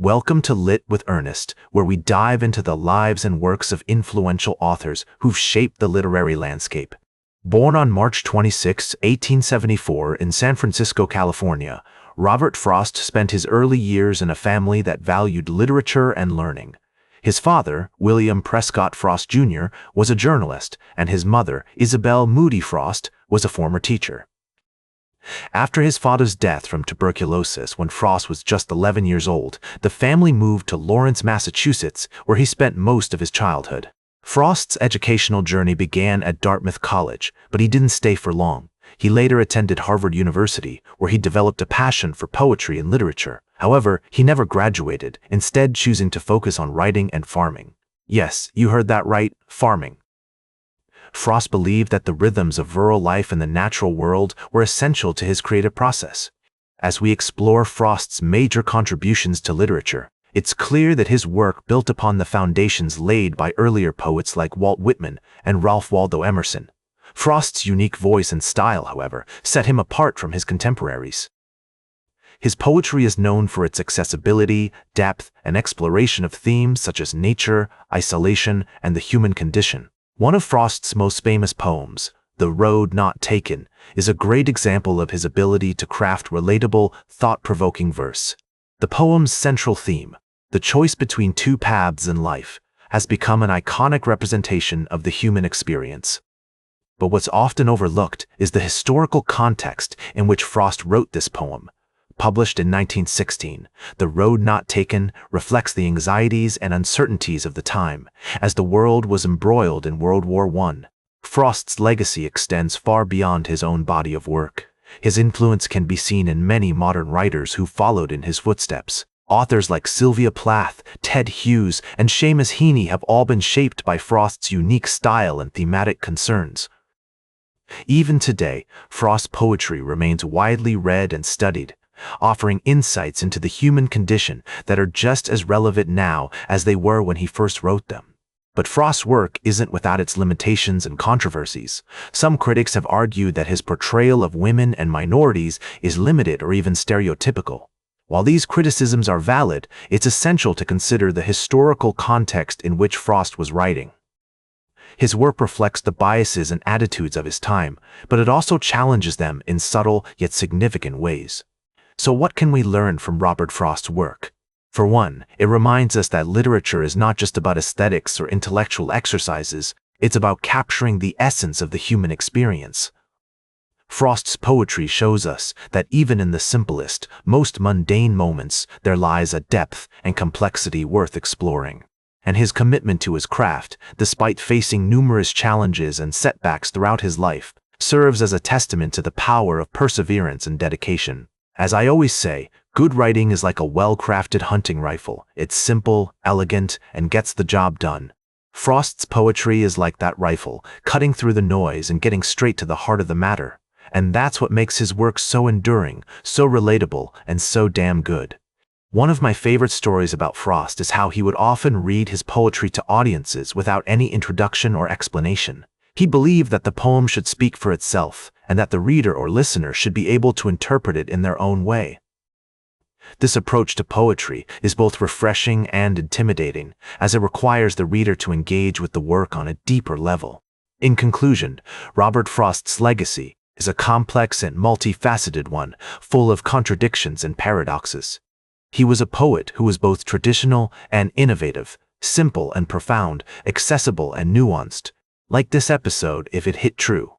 Welcome to Lit with Ernest, where we dive into the lives and works of influential authors who've shaped the literary landscape. Born on March 26, 1874 in San Francisco, California, Robert Frost spent his early years in a family that valued literature and learning. His father, William Prescott Frost Jr., was a journalist, and his mother, Isabel Moody Frost, was a former teacher. After his father's death from tuberculosis when Frost was just 11 years old, the family moved to Lawrence, Massachusetts, where he spent most of his childhood. Frost's educational journey began at Dartmouth College, but he didn't stay for long. He later attended Harvard University, where he developed a passion for poetry and literature. However, he never graduated, instead choosing to focus on writing and farming. Yes, you heard that right, farming. Frost believed that the rhythms of rural life in the natural world were essential to his creative process. As we explore Frost's major contributions to literature, it's clear that his work built upon the foundations laid by earlier poets like Walt Whitman and Ralph Waldo Emerson. Frost's unique voice and style, however, set him apart from his contemporaries. His poetry is known for its accessibility, depth, and exploration of themes such as nature, isolation, and the human condition. One of Frost's most famous poems, The Road Not Taken, is a great example of his ability to craft relatable, thought-provoking verse. The poem's central theme, the choice between two paths in life, has become an iconic representation of the human experience. But what's often overlooked is the historical context in which Frost wrote this poem. Published in 1916, The Road Not Taken reflects the anxieties and uncertainties of the time, as the world was embroiled in World War I. Frost's legacy extends far beyond his own body of work. His influence can be seen in many modern writers who followed in his footsteps. Authors like Sylvia Plath, Ted Hughes, and Seamus Heaney have all been shaped by Frost's unique style and thematic concerns. Even today, Frost's poetry remains widely read and studied, offering insights into the human condition that are just as relevant now as they were when he first wrote them. But Frost's work isn't without its limitations and controversies. Some critics have argued that his portrayal of women and minorities is limited or even stereotypical. While these criticisms are valid, it's essential to consider the historical context in which Frost was writing. His work reflects the biases and attitudes of his time, but it also challenges them in subtle yet significant ways. So what can we learn from Robert Frost's work? For one, it reminds us that literature is not just about aesthetics or intellectual exercises, it's about capturing the essence of the human experience. Frost's poetry shows us that even in the simplest, most mundane moments, there lies a depth and complexity worth exploring. And his commitment to his craft, despite facing numerous challenges and setbacks throughout his life, serves as a testament to the power of perseverance and dedication. As I always say, good writing is like a well-crafted hunting rifle. It's simple, elegant, and gets the job done. Frost's poetry is like that rifle, cutting through the noise and getting straight to the heart of the matter. And that's what makes his work so enduring, so relatable, and so damn good. One of my favorite stories about Frost is how he would often read his poetry to audiences without any introduction or explanation. He believed that the poem should speak for itself, and that the reader or listener should be able to interpret it in their own way. This approach to poetry is both refreshing and intimidating, as it requires the reader to engage with the work on a deeper level. In conclusion, Robert Frost's legacy is a complex and multifaceted one, full of contradictions and paradoxes. He was a poet who was both traditional and innovative, simple and profound, accessible and nuanced. Like this episode if it hit true.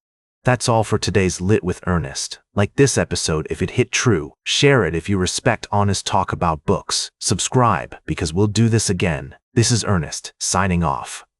That's all for today's Lit with Ernest. Like this episode if it hit true. Share it if you respect honest talk about books. Subscribe because we'll do this again. This is Ernest, signing off.